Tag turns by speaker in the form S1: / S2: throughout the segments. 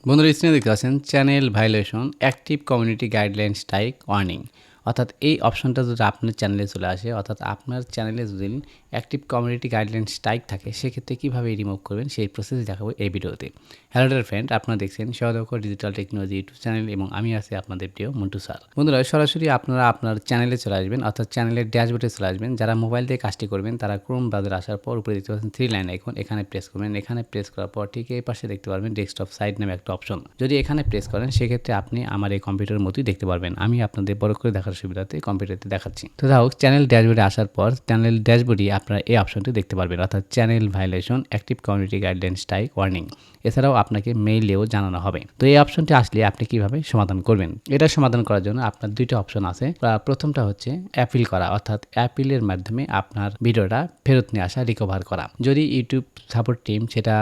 S1: বন্ধুরা স্ক্রিনে দেখতে পাচ্ছেন channel violation active community guideline strike warning. অর্থাৎ এই অপশনটা যদি আপনার চ্যানেলে চলে আসে, অর্থাৎ আপনার চ্যানেলে যদি অ্যাক্টিভ কমিউনিটি গাইডলাইন স্ট্রাইক থাকে, সেক্ষেত্রে কীভাবে রিমুভ করবেন সেই প্রসেস দেখাবো এই ভিডিওতে। হ্যালো ডিয়ার ফ্রেন্ড, আপনারা দেখছেন সহদক্ষ ডিজিটাল টেকনোলজি ইউটিউব চ্যানেল এবং আমি আছি আপনাদের প্রিয় মন্টু স্যার। বন্ধুরা সরাসরি আপনারা আপনার চ্যানেলে চলে আসবেন, অর্থাৎ চ্যানেলের ড্যাশবোর্ডে চলে আসবেন। যারা মোবাইল দিয়ে কাজটি করবেন তারা ক্রোম ব্রাউজারে আসার পর উপরে দেখতে পাচ্ছেন 3 লাইন আইকন, এখানে প্রেস করবেন। এখানে প্রেস করার পর ঠিক এই পাশে দেখতে পারবেন ডেস্কটপ সাইড নামে একটা অপশন। যদি এখানে প্রেস করেন সেক্ষেত্রে আপনি আমার এই কম্পিউটারের মতোই দেখতে পারবেন। আমি আপনাদের বড় করে দেখার সুবিধাতে কম্পিউটারতে দেখাচ্ছি। তো যাই হোক, চ্যানেল ড্যাশবোর্ডে আসার পর চ্যানেল ড্যাশবোর্ডে আপনারা এই অপশনটি দেখতে পারবেন, অর্থাৎ channel violation active community guideline strike warning. এছাড়াও আপনাকে মেইলেও জানানো হবে। তো এই অপশনটি আসলে আপনি কিভাবে সমাধান করবেন? এটা সমাধান করার জন্য আপনার দুইটা অপশন আছে। প্রথমটা হচ্ছে অ্যাপিল করা, অর্থাৎ অ্যাপিলের মাধ্যমে আপনার ভিডিওটা ফেরত নিয়ে আসা, রিকভার করা। যদি ইউটিউব সাপোর্ট টিম সেটা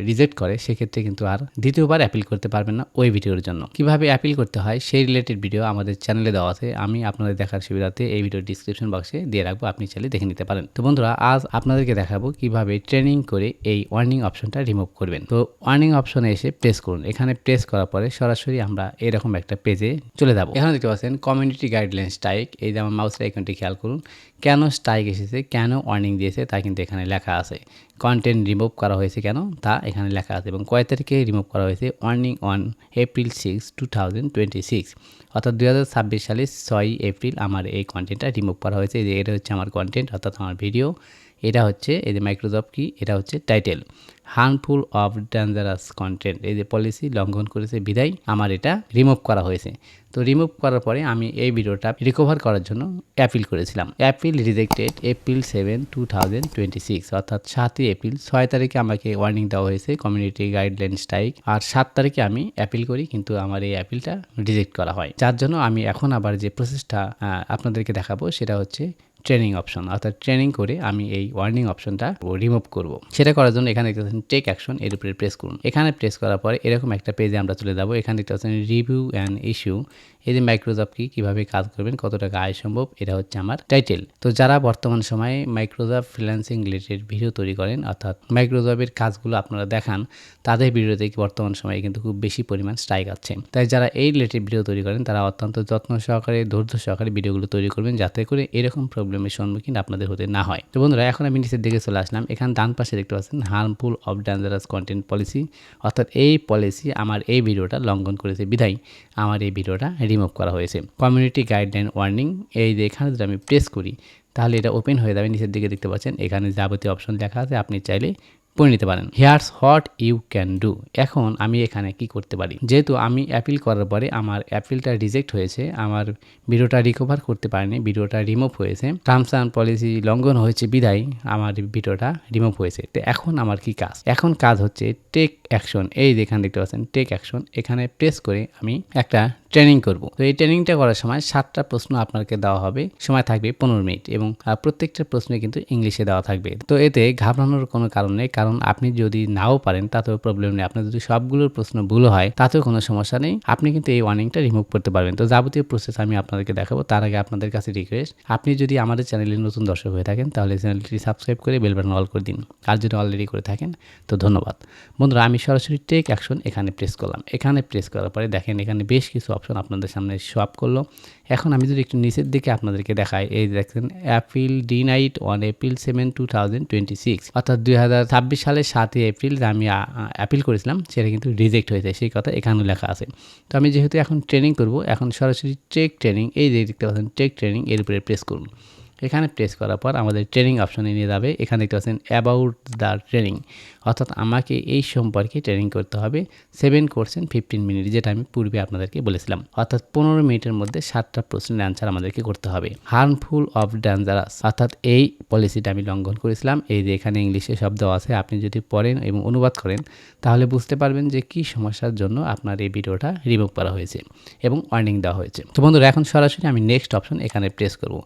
S1: রিজেক্ট করে, সেক্ষেত্রে কিন্তু আর দ্বিতীয়বার অ্যাপিল করতে পারবেন না ওই ভিডিওর জন্য। কিভাবে অ্যাপিল করতে হয় সেই রিলেটেড ভিডিও আমাদের চ্যানেলে দেওয়া আছে। আমি আপনাদের দেখার সুবিধাতে এই ভিডিও ডিসক্রিপশন বক্সে দিয়ে রাখবো, আপনি চাইলে দেখে নিতে পারেন। তো বন্ধুরা, আজ আপনাদেরকে দেখাবো কিভাবে ট্রেনিং করে এই ওয়ার্নিং অপশনটা রিমুভ করবেন। তো ওয়ার্নিং অপশনে এসে প্রেস করুন। এখানে প্রেস করার পরে সরাসরি আমরা এরকম একটা পেজে চলে যাব। এখানে দেখতে পাচ্ছেন কমিউনিটি গাইডলাইন স্ট্রাইক। এই যে আমার মাউসের আইকনটি খেয়াল করুন। কেন স্ট্রাইক এসেছে, কেন ওয়ার্নিং দিয়েছে তা কিন্তু এখানে লেখা আছে। কন্টেন্ট রিমুভ করা হয়েছে কেন তা এখানে লেখা আছে এবং কয় তারিখে রিমুভ করা হয়েছে। ওয়ার্নিং অন এপ্রিল 6, 2026, অর্থাৎ 2026 সালের 6 এপ্রিল আমার এই কন্টেন্টটা রিমুভ করা হয়েছে। এটা হচ্ছে আমার কন্টেন্ট, অর্থাৎ আমার ভিডিও। এটা হচ্ছে এই যে মাইক্রোসফট কি, এটা হচ্ছে title harmful of dangerous content. এই যে পলিসি লঙ্ঘন করেছে বিধায় আমার এটা রিমুভ করা হয়েছে। তো রিমুভ করার পরে আমি এই ভিডিওটা রিকভার করার জন্য অ্যাপিল করেছিলাম। অ্যাপিল রিজেক্টেড এপ্রিল 7, 2026, অর্থাৎ 7 এপ্রিল 6 তারিখে আমাকে ওয়ার্নিং দেওয়া হয়েছে কমিউনিটি গাইডলাইন স্ট্রাইক, আর 7 তারিখে আমি অ্যাপিল করি, কিন্তু আমার এই অ্যাপিলটা রিজেক্ট করা হয়। যার জন্য আমি এখন আবার যে প্রসেসটা আপনাদেরকে দেখাবো সেটা হচ্ছে ট্রেনিং অপশন, অর্থাৎ ট্রেনিং করে আমি এই ওয়ার্নিং অপশনটা রিমুভ করব। সেটা করার জন্য এখানে দেখতে পাচ্ছেন টেক অ্যাকশন, এর উপরে প্রেস করুন। এখানে প্রেস করার পরে এরকম একটা পেজে আমরা চলে যাব। এখানে দেখতে পাচ্ছেন রিভিউ অ্যান্ড ইস্যু। এই যে মাইক্রোসফট কি, কিভাবে কাজ করবেন, কত টাকা আয় সম্ভব, এটা হচ্ছে আমার টাইটেল। তো যারা বর্তমান সময়ে মাইক্রোসফট ফ্রিল্যান্সিং রিলেটেড ভিডিও তৈরি করেন, অর্থাৎ মাইক্রোসফটের কাজগুলো আপনারা দেখান, তাদের ভিডিওতে বর্তমান সময়ে কিন্তু খুব বেশি পরিমাণ স্ট্রাইক আছে। তাই যারা এই রিলেটেড ভিডিও তৈরি করেন তারা অত্যন্ত যত্ন সহকারে, ধৈর্য সহকারে ভিডিওগুলো তৈরি করবেন, যাতে করে এরকম প্রবলেমের সম্মুখীন আপনাদের হতে না হয়। তো বন্ধুরা, এখন আমি নিচের দিকে চলে আসলাম। এখানে ডান পাশে দেখতে পাচ্ছেন harmful of dangerous content policy, অর্থাৎ এই পলিসি আমার এই ভিডিওটা লঙ্ঘন করেছে বিধায় আমার এই ভিডিওটা রিমুভ করা হয়েছে। কমিউনিটি গাইডলাইন ওয়ার্নিং, এই যে এখানে যদি আমি প্রেস করি তাহলে এটা ওপেন হয়ে যাবে। নিচের দিকে দেখতে পাচ্ছেন এখানে যাবতীয় অপশন লেখা আছে, আপনি চাইলে পড়ে নিতে পারেন। Here's what you can do. এখন আমি এখানে কি করতে পারি, যেহেতু আমি অ্যাপিল করার পরে আমার অ্যাপিলটা রিজেক্ট হয়েছে, আমার ভিডিওটা রিকভার করতে পারিনি, ভিডিওটা রিমুভ হয়েছে, টার্মস অ্যান্ড পলিসি লঙ্ঘন হয়েছে বিধায় আমার ভিডিওটা রিমুভ হয়েছে। তো এখন আমার কি কাজ? এখন কাজ হচ্ছে টেক অ্যাকশন। এই যেখানে দেখতে পাচ্ছেন টেক অ্যাকশন, এখানে প্রেস করে আমি একটা ট্রেনিং করব। তো এই ট্রেনিংটা করার সময় 7টা প্রশ্ন আপনাকে দেওয়া হবে, সময় থাকবে 15 মিনিট এবং প্রত্যেকটা প্রশ্ন কিন্তু ইংলিশে দেওয়া থাকবে। তো এতে ঘাবড়ানোর কোনো কারণ নেই, কারণ আপনি যদি নাও পারেন তাতেও প্রবলেম নেই। আপনার যদি সবগুলোর প্রশ্ন ভুল হয় তাতেও কোনো সমস্যা নেই, আপনি কিন্তু এই ওয়ার্নিংটা রিমুভ করতে পারবেন। তো যাবতীয় প্রসেস আমি আপনাদেরকে দেখাবো। তার আগে আপনাদের কাছে রিকোয়েস্ট, আপনি যদি আমাদের চ্যানেলে নতুন দর্শক হয়ে থাকেন তাহলে চ্যানেলটি সাবস্ক্রাইব করে বেল বাটন অল করে দিন, আর যদি অলরেডি করে থাকেন তো ধন্যবাদ। বন্ধুরা, আমি সরাসরি টেক অ্যাকশন এখানে প্রেস করলাম। এখানে প্রেস করার পরে দেখেন এখানে বেশ কিছু অপশন আপনাদের সামনে শো আপ করলো। এখন আমি যদি একটু নিচের দিকে আপনাদেরকে দেখাই, এই দেখছেন অ্যাপিল ডিনাইট অন এপ্রিল 7, 2026, অর্থাৎ 2026 সালের 7 এপ্রিল আমি অ্যাপিল করেছিলাম, সেটা কিন্তু রিজেক্ট হয়েছে, সেই কথা এখানে লেখা আছে। তো আমি যেহেতু এখন ট্রেনিং করব, এখন সরাসরি টেক ট্রেনিং, এই যে দেখতে পাচ্ছেন টেক ট্রেনিং, এর উপরে প্রেস করুন। এখানে প্রেস করার পর আমাদের ট্রেনিং অপশনে নিয়ে যাবে। এখানে দেখতে পাচ্ছেন অ্যাবাউট দ্য ট্রেনিং, অর্থাৎ আমাকে এই সম্পর্কে ট্রেনিং করতে হবে 7 কোর্সেন 15 মিনিট, যেটা আমি পূর্বে আপনাদেরকে বলেছিলাম। অর্থাৎ 15 মিনিটের মধ্যে 7টা প্রশ্নের অ্যান্সার আমাদেরকে করতে হবে। হার্মফুল অফ ডেঞ্জারাস, অর্থাৎ এই পলিসিটা আমি লঙ্ঘন করেছিলাম। এই যে এখানে ইংলিশে শব্দ আছে, আপনি যদি পড়েন এবং অনুবাদ করেন তাহলে বুঝতে পারবেন যে কী সমস্যার জন্য আপনার এই ভিডিওটা রিমুভ করা হয়েছে এবং ওয়ার্নিং দেওয়া হয়েছে। তো বন্ধুরা, এখন সরাসরি আমি নেক্সট অপশন এখানে প্রেস করব।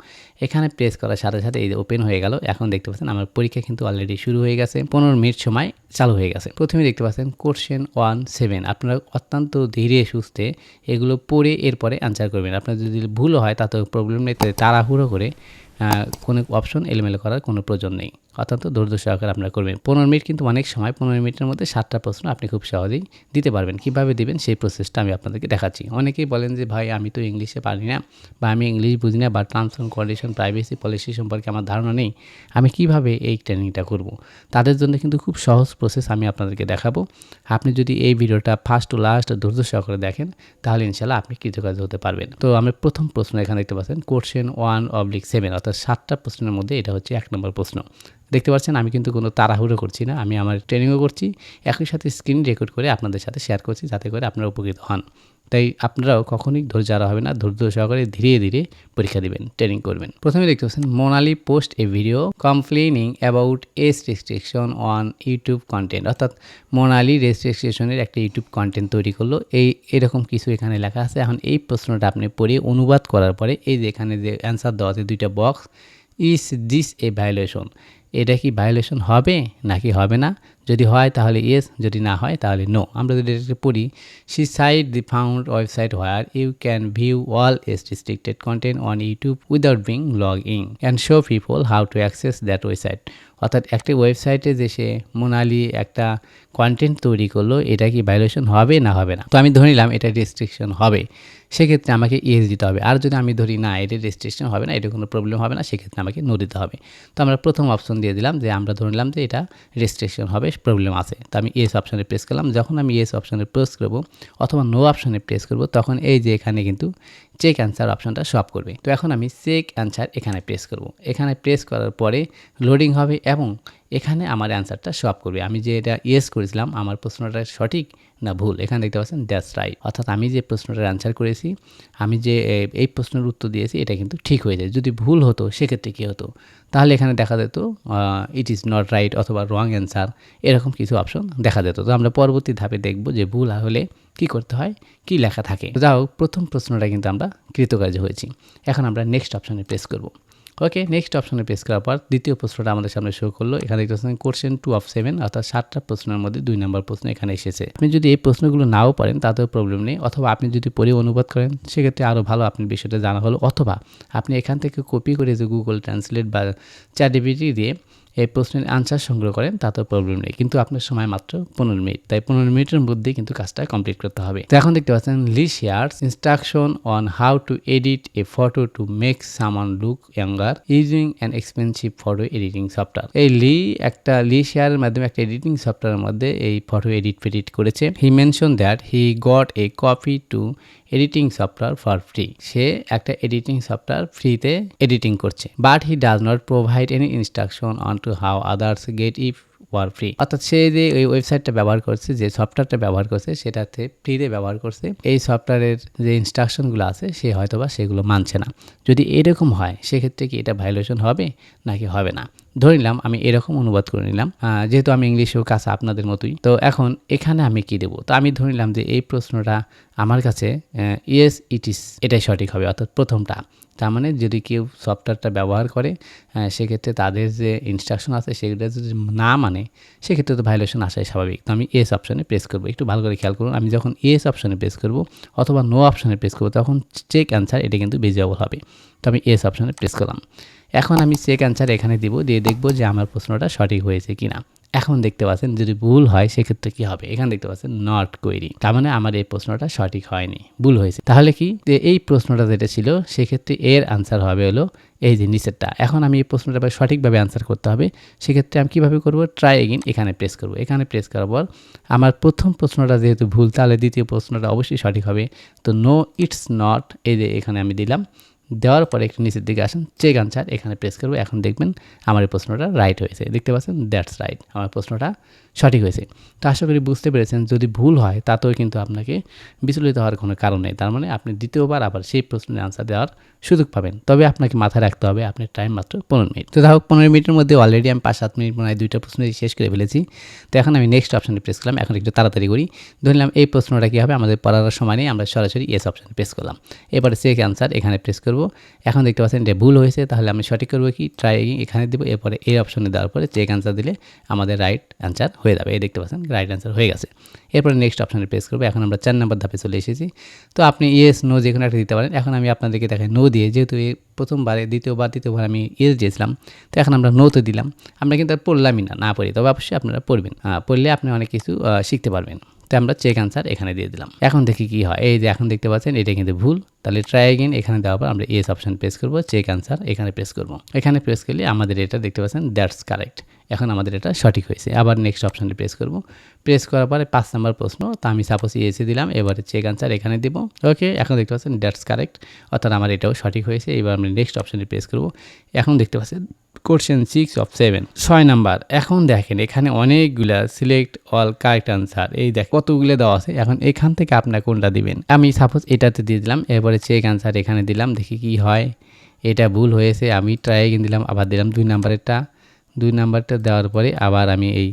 S1: এখানে প্রেস করার সাথে সাথে এই যে ওপেন হয়ে গেল। এখন দেখতে পাচ্ছেন আমার পরীক্ষা কিন্তু অলরেডি শুরু হয়ে গেছে, 15 মিনিট সময় চালু হয়ে গেছে। প্রথমে দেখতে পাচ্ছেন কোশ্চেন 1, 7, আপনারা অত্যন্ত ধীরে সুস্থে এগুলো পড়ে এরপরে অ্যান্সার করবেন। আপনার যদি ভুল হয় তাতেও প্রবলেম নেই, তাড়াহুড়ো করে কোনো অপশন এলোমেলো করার কোনো প্রয়োজন নেই। অত্যন্ত ধৈর্য সহকারে আপনারা করবেন। 15 মিনিট কিন্তু অনেক সময়, 15 মিনিটের মধ্যে 7টা প্রশ্ন আপনি খুব সহজেই দিতে পারবেন। কিভাবে দিবেন সেই প্রসেসটা আমি আপনাদেরকে দেখাচ্ছি। অনেকেই বলেন যে ভাই আমি তো ইংলিশে পারি না বা আমি ইংলিশ বুঝি না বা terms and condition, privacy policy সম্পর্কে আমার ধারণা নেই। আমি কিভাবে এই ট্রেনিংটা করব? তাদের জন্য কিন্তু খুব সহজ প্রসেস আমি আপনাদেরকে দেখাবো। আপনি যদি এই ভিডিওটা ফার্স্ট টু লাস্ট ধৈর্য সহকারে দেখেন তাহলে ইনশাআল্লাহ আপনি কৃতকার্য হতে পারবেন। তো আমি প্রথম প্রশ্ন এখানে দেখতে পাচ্ছেন কোয়েশ্চেন 1/7 অর্থাৎ 7টা প্রশ্নের মধ্যে এটা হচ্ছে 1 নম্বর প্রশ্ন। দেখতে পাচ্ছেন আমি কিন্তু কোনো তাড়াহুড়ো করছি না। আমি আমার ট্রেনিংও করছি, একই সাথে স্ক্রিন রেকর্ড করে আপনাদের সাথে শেয়ার করছি যাতে করে আপনারা উপকৃত হন। তাই আপনারাও কখনোই ধৈর্য হারা হবে না, ধৈর্য সহকারে ধীরে ধীরে পরীক্ষা দিবেন, ট্রেনিং করবেন। প্রথমে দেখতে পাচ্ছেন Monali post a video complaining about age restriction on YouTube content, অর্থাৎ মোনালি রেস্ট্রিকশনের একটা ইউটিউব কন্টেন্ট তৈরি করলো। এরকম কিছু এখানে লেখা আছে। এখন এই প্রশ্নটা আপনি পড়ে অনুবাদ করার পরে এই যে এখানে যে অ্যান্সার দেওয়া আছে 2টা box, is this A violation, এটা কি ভায়োলেশন হবে নাকি হবে না? যদি হয় তাহলে ইয়েস, যদি না হয় তাহলে নো। আমরা যদি এটা পড়ি, she cite the found website where you can view all age restricted content on YouTube without being log in and show people how to access that website. অর্থাৎ একটা ওয়েবসাইটে যে সে মোনালি একটা কন্টেন্ট তৈরি করলো, এটা কি ভায়োলেশন হবে না হবে না? তো আমি ধরে নিলাম এটা রেস্ট্রিকশন হবে, সেক্ষেত্রে আমাকে ইয়েস দিতে হবে। আর যদি আমি ধরি না এটা রেস্ট্রিকশন হবে না, এটা কোনো প্রবলেম হবে না, সেক্ষেত্রে আমাকে নো দিতে হবে। তো আমরা প্রথম অপশন দিয়ে দিলাম যে আমরা ধরে নিলাম যে এটা রেস্ট্রিকশন হবে, প্রবলেম আছে। তো আমি ইয়েস অপশানে প্রেস করলাম। যখন আমি ইয়েস অপশানে প্রেস করব অথবা নো অপশানে প্রেস করব তখন এই যে এখানে কিন্তু চেক অ্যান্সার অপশানটা শো আপ করবে। তো এখন আমি চেক অ্যান্সার এখানে প্রেস করব। এখানে প্রেস করার পরে লোডিং হবে এবং এখানে আমার অ্যান্সারটা শো আপ করবে। আমি যে এটা ইয়েস করেছিলাম আমার প্রশ্নটা সঠিক না ভুল, এখানে দেখতে পাচ্ছেন দ্যাটস রাইট। অর্থাৎ আমি যে প্রশ্নটার অ্যান্সার করেছি, আমি যে এই প্রশ্নের উত্তর দিয়েছি এটা কিন্তু ঠিক হয়ে যায়। যদি ভুল হতো সেক্ষেত্রে কী হতো? তাহলে এখানে দেখা যেত ইট ইজ নট রাইট অথবা রং অ্যান্সার, এরকম কিছু অপশন দেখা যেত। তো আমরা পরবর্তী ধাপে দেখব যে ভুল হলে কী করতে হয়, কী লেখা থাকে। যাও প্রথম প্রশ্নটা কিন্তু আমরা কৃতকার্য হয়েছি। এখন আমরা নেক্সট অপশানে প্রেস করব। ওকে, নেক্সট অপশনে প্রেস করার পর দ্বিতীয় প্রশ্নটা আমাদের সামনে শো করলো। এখানে দেখতে পাচ্ছেন কোয়েশ্চেন 2/7 অর্থাৎ 7টা প্রশ্নের মধ্যে 2 নম্বর প্রশ্ন এখানে এসেছে। আপনি যদি এই প্রশ্নগুলো নাও পারেন তাতেও প্রবলেম নেই, অথবা আপনি যদি পড়ে অনুবাদ করেন সেক্ষেত্রে আরও ভালো, আপনি বিষয়টা জানা হলো। অথবা আপনি এখান থেকে কপি করে যে গুগল ট্রান্সলেট বা চ্যাটজিপিটি দিয়ে এই প্রশ্নের আনসার সংগ্রহ করেন তাতেও প্রবলেম নেই। কিন্তু আপনার সময় মাত্র 15 মিনিট, তাই 15 মিনিটের মধ্যেই কিন্তু কাজটা কমপ্লিট করতে হবে। তো এখন দেখতে পাচ্ছেন Lee shares instruction on how to edit a photo to make someone look younger using an expensive photo editing software. এই লি শেয়ারের মাধ্যমে একটা এডিটিং সফটওয়্যারের মধ্যে এই ফটো এডিট করেছে। He mention that he got a copy to editing software for free. সে একটা এডিটিং সফটওয়্যার ফ্রিতে এডিটিং করছে। But he does not provide any instruction on to how others get it for free. অর্থাৎ সে যে ওই ওয়েবসাইটটা ব্যবহার করছে, যে সফটওয়্যারটা ব্যবহার করছে সেটাতে ফ্রিতে ব্যবহার করছে, এই সফটওয়্যারের যে ইনস্ট্রাকশনগুলো আছে সে হয়তোবা সেগুলো মানছে না। যদি এরকম হয় সেক্ষেত্রে কি এটা ভায়োলেশন হবে নাকি হবে না? ধরে নিলাম আমি এরকম অনুবাদ করে নিলাম, যেহেতু আমি ইংলিশেও কাছে আপনাদের মতোই। তো এখন এখানে আমি কি দেবো? তো আমি ধরে নিলাম যে এই প্রশ্নটা আমার কাছে ইয়েস ইট ইস, এটাই সঠিক হবে, অর্থাৎ প্রথমটা। তার মানে যদি কেউ সফটওয়্যারটা ব্যবহার করে সেক্ষেত্রে তাদের যে ইনস্ট্রাকশন আছে সেগুলো যদি না মানে সেক্ষেত্রে তো ভায়োলেশন আসাই স্বাভাবিক। তো আমি ইয়েস অপশানে প্রেস করবো। একটু ভালো করে খেয়াল করুন, আমি যখন ইয়েস অপশানে প্রেস করব অথবা নো অপশানে প্রেস করবো তখন চেক অ্যান্সার এটা কিন্তু ভিজিবল হবে। তো আমি ইয়েস অপশানে প্রেস করলাম। এখন আমি চেক অ্যান্সার এখানে দিব, দিয়ে দেখব যে আমার প্রশ্নটা সঠিক হয়েছে কিনা। এখন দেখতে পাচ্ছেন যদি ভুল হয় সেক্ষেত্রে কি হবে? এখানে দেখতে পাচ্ছেন নট কোয়েরি, তার মানে আমার এই প্রশ্নটা সঠিক হয়নি, ভুল হয়েছে। তাহলে কি যে এই প্রশ্নটা যেটা ছিল সেক্ষেত্রে এর আনসার হবে হলো এই যে নিচেরটা। এখন আমি এই প্রশ্নটা সঠিকভাবে আনসার করতে হবে, সেক্ষেত্রে আমি কীভাবে করব? ট্রাই এগেইন এখানে প্রেস করব। এখানে প্রেস করার পর আমার প্রথম প্রশ্নটা যেহেতু ভুল তাহলে দ্বিতীয় প্রশ্নটা অবশ্যই সঠিক হবে। তো নো ইটস নট, এই যে এখানে আমি দিলাম, দেওয়ার পরে একটু নিচের দিকে আসেন, চেক আনসার এখানে প্রেস করবো। এখন দেখবেন আমার এই প্রশ্নটা রাইট হয়েছে, দেখতে পাচ্ছেন দ্যাটস রাইট, আমার প্রশ্নটা সঠিক হয়েছে। তো আশা করি বুঝতে পেরেছেন, যদি ভুল হয় তাতেও কিন্তু আপনাকে বিচলিত হওয়ার কোনো কারণ নেই। তার মানে আপনি দ্বিতীয়বার আবার সেই প্রশ্নের আনসার দেওয়ার সুযোগ পাবেন। তবে আপনাকে মাথায় রাখতে হবে আপনার টাইম মাত্র 15 মিনিট। তো যাই হোক 15 মিনিটের মধ্যে অলরেডি আমি 5-7 মিনিট মনে হয় 2টা প্রশ্ন শেষ করে ফেলেছি। তো এখন আমি নেক্সট অপশানে প্রেস করলাম। এখন একটু তাড়াতাড়ি করি। ধরলাম এই প্রশ্নটা কী হবে, আমাদের পড়ার সময় নেই, আমরা সরাসরি এস অপশানে প্রেস করলাম। এবারে চেক অ্যান্সার এখানে প্রেস করব। এখন দেখতে পাচ্ছেন এটা ভুল হয়েছে, তাহলে আমি সঠিক করবো কি? ট্রাই এখানে দেবো, এরপরে এই অপশনে দেওয়ার পরে চেক অ্যান্সার দিলে আমাদের রাইট অ্যান্সার হয়ে যাবে। এই দেখতে পাচ্ছেন রাইট অ্যান্সার হয়ে গেছে। এরপরে নেক্সট অপশানে প্রেস করবো। এখন আমরা 4 নাম্বার ধাপে চলে এসেছি। তো আপনি ইয়েস নো যেকোনো একটা দিতে পারেন। এখন আমি আপনাদেরকে দেখাই নো দিয়ে, যেহেতু এই প্রথমবারে দ্বিতীয়বার আমি ইয়েস দিয়েছিলাম, তো এখন আমরা নো তো দিলাম। আমরা কিন্তু আর পড়লামই না পড়ি, তবে অবশ্যই আপনারা পড়বেন। পড়লে আপনি অনেক কিছু শিখতে পারবেন। তো আমরা চেক আনসার এখানে দিয়ে দিলাম। এখন দেখি কি হয়। এই যে এখন দেখতে পাচ্ছেন এটা কিন্তু ভুল। তাহলে ট্রাই এগেইন এখানে দেওয়ার পর আমরা ইয়েস অপশন প্রেস করব, চেক আনসার এখানে প্রেস করব। এখানে প্রেস করলে আমাদের এটা দেখতে পাচ্ছেন দ্যাটস কারেক্ট। এখন আমাদের এটা সঠিক হয়েছে। আবার নেক্সট অপশানে প্রেস করব। প্রেস করার পরে 5 নাম্বার প্রশ্ন, তো আমি সাপোজ ইয়েসে দিলাম, এবারে চেক আনসার এখানে দিব। ওকে, এখন দেখতে পাচ্ছেন দ্যাটস কারেক্ট, অর্থাৎ আমার এটাও সঠিক হয়েছে। এবার আমি নেক্সট অপশানে প্রেস করব। এখন দেখতে পাচ্ছেন কোশ্চেন 6 অফ 7, 6 নাম্বার। এখন দেখেন এখানে অনেকগুলা সিলেক্ট অল কারেক্ট আনসার, এই দেখ কতগুলো দেওয়া আছে। এখন এখান থেকে আপনার কোনটা দিবেন। আমি সাপোজ এটাতে দিয়ে দিলাম, এরপরে চেক আনসার এখানে দিলাম, দেখি কি হয়। এটা ভুল হয়েছে, আমি ট্রাই এগেইন দিলাম, আবার দিলাম 2 নাম্বারেরটা। 2 নাম্বারটা দেওয়ার পরে আবার আমি এই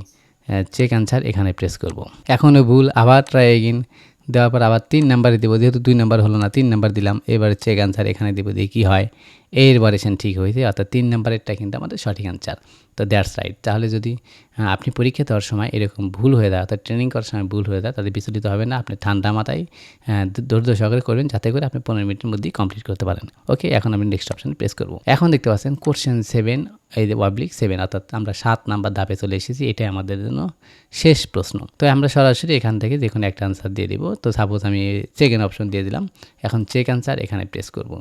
S1: চেক আনসার এখানে প্রেস করব। এখনও ভুল, আবার ট্রাই এগেইন দেওয়ার পর আবার 3 নাম্বারে দেবো, যেহেতু 2 নাম্বার হলো না 3 নাম্বার দিলাম। এবারে চেক আনসার এখানে দেবো, দিয়ে কী হয়। এর ভারিয়েশন ঠিক হয়েছে, অর্থাৎ 3 নাম্বারেরটা কিন্তু আমাদের সঠিক আনসার। তো দ্যাটস রাইট। তাহলে যদি আপনি পরীক্ষা দেওয়ার সময় এরকম ভুল হয়ে যায়, অর্থাৎ ট্রেনিং করার সময় ভুল হয়ে যায়, তাহলে বিচলিত হবে না। আপনি ঠান্ডা মাথায় ধৈর্য সহকারে করবেন, যাতে করে আপনি 15 মিনিটের মধ্যেই কমপ্লিট করতে পারেন। ওকে, এখন আমি নেক্সট অপশানে প্রেস করব। এখন দেখতে পাচ্ছেন কোশ্চেন 7, এই যে পাবলিক 7, অর্থাৎ আমরা 7 নাম্বার ধাপে চলে এসেছি। এটাই আমাদের জন্য শেষ প্রশ্ন। তো আমরা সরাসরি এখান থেকে যে কোনো একটা আনসার দিয়ে দিব। তো সাপোজ আমি সেকেন্ড অপশন দিয়ে দিলাম। এখন চেক আনসার এখানে প্রেস করব।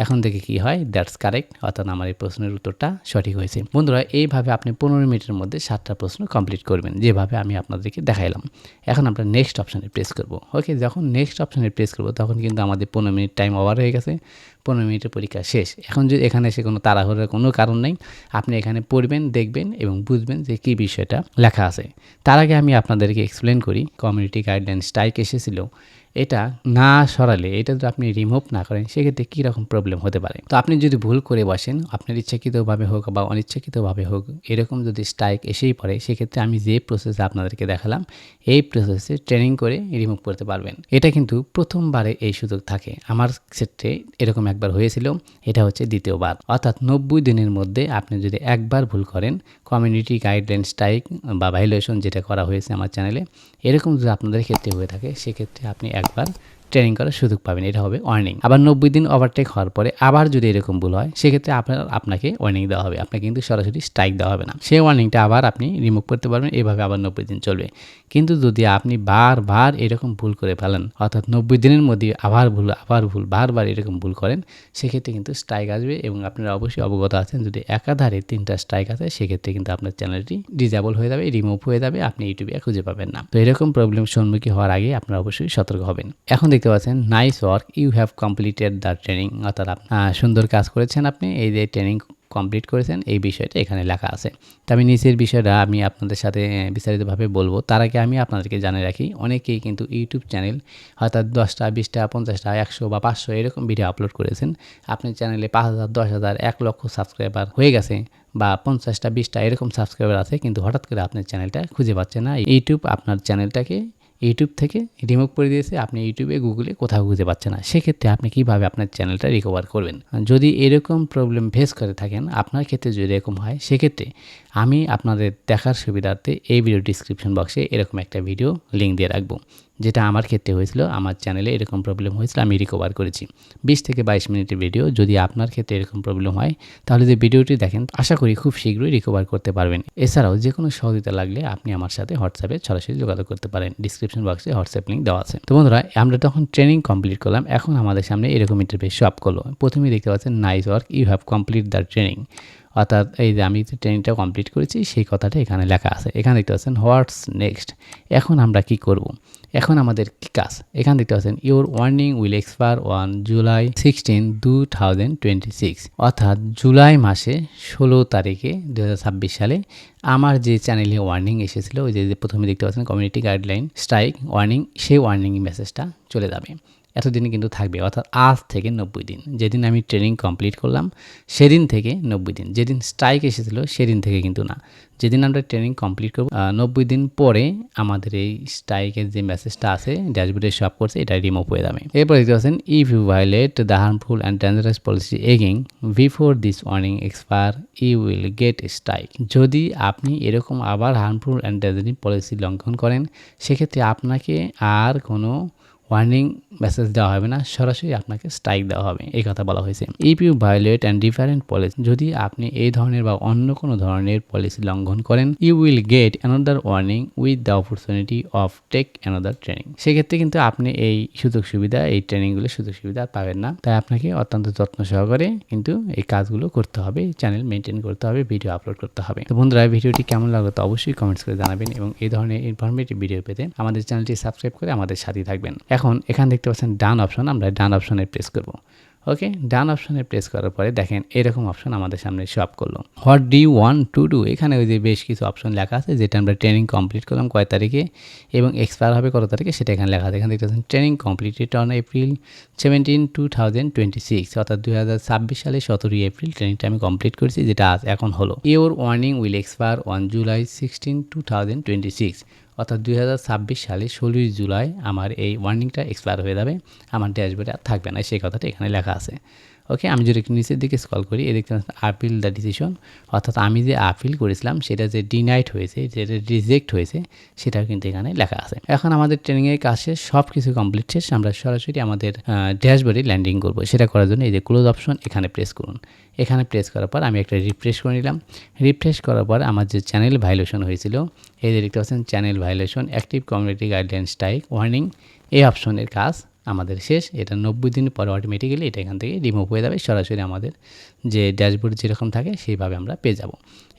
S1: এখন দেখে কি হয়, দ্যাটস কারেক্ট, অর্থাৎ আমার এই প্রশ্নের উত্তরটা সঠিক হয়েছে। বন্ধুরা, এইভাবে আপনি 15 মিনিটের মধ্যে 7টা প্রশ্ন কমপ্লিট করবেন, যেভাবে আমি আপনাদেরকে দেখাইলাম। এখন আমরা নেক্সট অপশানে প্রেস করব। ওকে, যখন নেক্সট অপশানে প্রেস করব তখন কিন্তু আমাদের 15 মিনিট টাইম ওভার হয়ে গেছে। 15 মিনিটের পরীক্ষা শেষ। এখন যদি এখানে এসে কোনো তাড়াহুড়োর কোনো কারণ নেই, আপনি এখানে পড়বেন, দেখবেন এবং বুঝবেন যে কী বিষয়টা লেখা আছে। তার আগে আমি আপনাদেরকে এক্সপ্লেন করি, কমিউনিটি গাইডলাইন স্ট্রাইক এসেছিল, এটা না সরালে, এটা যদি আপনি রিমুভ না করেন, সেক্ষেত্রে কীরকম প্রবলেম হতে পারে। তো আপনি যদি ভুল করে বসেন, আপনার ইচ্ছাকৃতভাবে হোক বা অনিচ্ছাকৃতভাবে হোক, এরকম যদি স্ট্রাইক এসেই পড়ে, সেক্ষেত্রে আমি যে প্রসেস আপনাদেরকে দেখালাম, এই প্রসেসে ট্রেনিং করে রিমুভ করতে পারবেন। এটা কিন্তু প্রথমবারে এই সুযোগ থাকে। আমার ক্ষেত্রে এরকম একবার হয়েছিল, এটা হচ্ছে দ্বিতীয়বার। অর্থাৎ 90 দিনের মধ্যে আপনি যদি একবার ভুল করেন, কমিউনিটি গাইডলাইন স্ট্রাইক বা ভায়োলেশন যেটা করা হয়েছে আমার চ্যানেলে, এরকম যদি আপনাদের ক্ষেত্রে হয়ে থাকে, সেক্ষেত্রে আপনি একবার ট্রেনিং করার সুযোগ পাবেন, এটা হবে ওয়ার্নিং। আবার 90 দিন ওভারটেক হওয়ার পরে আবার যদি এরকম ভুল হয়, সেক্ষেত্রে আপনাকে ওয়ার্নিং দেওয়া হবে। আপনাকে কিন্তু সরাসরি স্ট্রাইক দেওয়া হবে না, সেই ওয়ার্নিংটা আবার আপনি রিমুভ করতে পারবেন। এভাবে আবার 90 দিন চলবে। কিন্তু যদি আপনি বারবার এরকম ভুল করে ফেলেন, অর্থাৎ 90 দিনের মধ্যে আবার ভুল বারবার এরকম ভুল করেন, সেক্ষেত্রে কিন্তু স্ট্রাইক আসবে। এবং আপনারা অবশ্যই অবগত আছেন, যদি একাধারে 3টা স্ট্রাইক আছে, সেক্ষেত্রে কিন্তু আপনার চ্যানেলটি ডিজেবল হয়ে যাবে, রিমুভ হয়ে যাবে, আপনি ইউটিউবে খুঁজে পাবেন না। তো এরকম প্রবলেম সম্মুখীন হওয়ার আগে আপনারা অবশ্যই সতর্ক হবেন। এখন দেখতে পাচ্ছেন nice work, you have completed the training, অর্থাৎ সুন্দর কাজ করেছেন আপনি, এই যে ট্রেনিং কমপ্লিট করেছেন, এই বিষয়টা এখানে লেখা আছে। তো আমি নিচের বিষয়টা আমি আপনাদের সাথে বিস্তারিতভাবে বলবো। তার আগে আমি আপনাদেরকে জানিয়ে রাখি, অনেকেই কিন্তু ইউটিউব চ্যানেল অর্থাৎ 10টা 20টা 50টা 100 বা 500 এরকম ভিডিও আপলোড করেছেন। আপনার চ্যানেলে 5000 10,000 1 লক্ষ সাবস্ক্রাইবার হয়ে গেছে, বা 50টা 20টা এরকম সাবস্ক্রাইবার আছে, কিন্তু হঠাৎ করে আপনার চ্যানেলটা খুঁজে পাচ্ছে না। ইউটিউব আপনার চ্যানেলটাকে ইউটিউব থেকে রিমুভ করে দিয়েছে, আপনি ইউটিউবে গুগলে কোথাও খুঁজে পাচ্ছেন না। সেক্ষেত্রে আপনি কীভাবে আপনার চ্যানেলটা রিকভার করবেন? যদি এরকম প্রবলেম ফেস করে থাকেন, আপনার ক্ষেত্রে যদি এরকম হয়, সেক্ষেত্রে আমি আপনাদের দেখার সুবিধার্থে এই ভিডিও ডিসক্রিপশন বক্সে এরকম একটা ভিডিও লিঙ্ক দিয়ে রাখবো, যেটা আমার ক্ষেত্রে হয়েছিল। আমার চ্যানেলে এরকম প্রবলেম হয়েছিল, আমি রিকভার করেছি। 20 থেকে 22 মিনিটের ভিডিও। যদি আপনার ক্ষেত্রে এরকম প্রবলেম হয়, তাহলে যে ভিডিওটি দেখেন, আশা করি খুব শীঘ্রই রিকভার করতে পারবেন। এছাড়াও যে কোনো সহযোগিতা লাগলে আপনি আমার সাথে হোয়াটসঅ্যাপে সরাসরি যোগাযোগ করতে পারেন। ডিসক্রিপশন বক্সে হোয়াটসঅ্যাপ লিঙ্ক দেওয়া আছে। তো বন্ধুরা, আমরা তখন ট্রেনিং কমপ্লিট করলাম। এখন আমাদের সামনে এরকম ইন্টারফেস শো আপ করলো। প্রথমেই দেখতে পাচ্ছেন nice work, you have complete the training, অর্থাৎ এই যে আমি ট্রেনিংটা কমপ্লিট করেছি, সেই কথাটা এখানে লেখা আছে। এখানে দেখতে পাচ্ছেন হোয়াটস নেক্সট, এখন আমরা কি করব, এখন আমাদের কি কাজ। এখানে দেখতে পাচ্ছেন your warning will expire on July 16, 2026, অর্থাৎ জুলাই মাসে 16 তারিখে 2026 সালে আমার যে চ্যানেলে ওয়ার্নিং এসেছিল, ওই যে প্রথমে দেখতে পাচ্ছেন কমিউনিটি গাইডলাইন স্ট্রাইক ওয়ার্নিং, সেই ওয়ার্নিং মেসেজটা চলে যাবে। এতদিনই কিন্তু থাকবে, অর্থাৎ আজ থেকে 90 দিন। যেদিন আমি ট্রেনিং কমপ্লিট করলাম সেদিন থেকে 90 দিন। যেদিন স্ট্রাইক এসেছিল সেদিন থেকে কিন্তু না। যেদিন আমরা ট্রেনিং কমপ্লিট করব 90 দিন পরে আমাদের এই স্ট্রাইকের যে মেসেজটা আছে ড্যাশবোর্ডে শো আপ করছে, এটা রিমুভ হয়ে যাবে। এরপর দেখতে পাচ্ছেন, if you violate the harmful and dangerous policy again before this warning expire you will get strike. যদি আপনি এরকম আবার হার্মফুল অ্যান্ড ডেঞ্জারাস পলিসি লঙ্ঘন করেন, সেক্ষেত্রে আপনাকে আর কোনো ওয়ার্নিং মেসেজ দেওয়া হবে না, সরাসরি আপনাকে স্ট্রাইক দেওয়া হবে, এই কথা বলা হয়েছে। If you violate and different policy, যদি আপনি এই ধরনের বা অন্য কোনো ধরনের পলিসি লঙ্ঘন করেন, you will get another warning with the opportunity of take another training. সেক্ষেত্রে কিন্তু আপনি এই সুযোগ সুবিধা, এই ট্রেনিংগুলোর সুযোগ সুবিধা পাবেন না। তাই আপনাকে অত্যন্ত যত্ন সহকারে কিন্তু এই কাজগুলো করতে হবে, চ্যানেল মেনটেন করতে হবে, ভিডিও আপলোড করতে হবে। তো বন্ধুরা, ভিডিওটি কেমন লাগলো তো অবশ্যই কমেন্টস করে জানাবেন এবং এই ধরনের ইনফরমেটিভ ভিডিও পেতে আমাদের চ্যানেলটি সাবস্ক্রাইব করে আমাদের সাথে থাকবেন। এখন এখানে দেখতে পাচ্ছেন ডান অপশন, আমরা ডান অপশনে প্রেস করব। ওকে, ডান অপশনে প্রেস করার পরে দেখেন এরকম অপশন আমাদের সামনে শো আপ করলো। What do you want to do, এখানে ওই যে বেশ কিছু অপশন লেখা আছে, যেটা আমরা ট্রেনিং কমপ্লিট করলাম কয় তারিখে এবং এক্সপায়ার হবে কত তারিখে সেটা এখানে লেখা আছে। এখানে দেখতে পাচ্ছেন ট্রেনিং কমপ্লিটেড অন এপ্রিল 17, 2026, অর্থাৎ 2026 সালে 17 এপ্রিল ট্রেনিংটা আমি কমপ্লিট করেছি, যেটা আজ এখন হলো। Your warning will expire on July 16, 2026, অর্থাৎ 2026 সালে 16 জুলাই আমার এই ওয়ার্নিংটা এক্সপায়ার হয়ে যাবে, আমার ড্যাশবোর্ডে আর থাকবে না, সেই কথাটা এখানে লেখা আছে। ওকে, আমি যদি একটু নিচের দিকে স্ক্রল করি, এই দেখতে আপিল দ্য ডিসিশন, অর্থাৎ আমি যে আপিল করেছিলাম সেটা যে ডিনাইড হয়েছে, যেটা রিজেক্ট হয়েছে, সেটাও কিন্তু এখানে লেখা আছে। এখন আমাদের ট্রেনিংয়ের কাজ শেষ, সব কিছু কমপ্লিট শেষ, আমরা সরাসরি আমাদের ড্যাশবোর্ডে ল্যান্ডিং করব। সেটা করার জন্য এই যে ক্লোজ অপশন এখানে প্রেস করুন। এখানে প্রেস করার পর আমি একটা রিফ্রেশ করে নিলাম। রিফ্রেশ করার পর আমার যে চ্যানেল ভায়োলেশন হয়েছিল, এই যে দেখতে পাচ্ছেন channel violation active community guideline strike warning, এই অপশনের কাজ আমাদের শেষ। এটা 90 দিন পরে অটোমেটিক্যালি এটা এখান থেকে রিমুভ হয়ে যাবে, সরাসরি আমাদের যে ড্যাশবোর্ড যেরকম থাকে সেইভাবে আমরা পেয়ে যাব।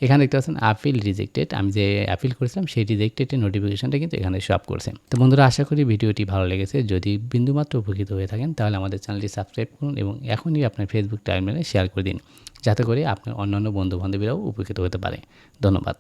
S1: এখানে দেখতে পাচ্ছেন আপিল রিজেক্টেড, আমি যে আপিল করেছিলাম সেই রিজেক্টেডের নোটিফিকেশনটা কিন্তু এখানে শো আপ করছে। তো বন্ধুরা, আশা করি ভিডিওটি ভালো লেগেছে। যদি বিন্দুমাত্র উপকৃত হয়ে থাকেন তাহলে আমাদের চ্যানেলটি সাবস্ক্রাইব করুন এবং এখনই আপনার ফেসবুক টাইমলাইনে শেয়ার করে দিন, যাতে করে আপনার অন্যান্য বন্ধুবান্ধবীরাও উপকৃত হতে পারে। ধন্যবাদ।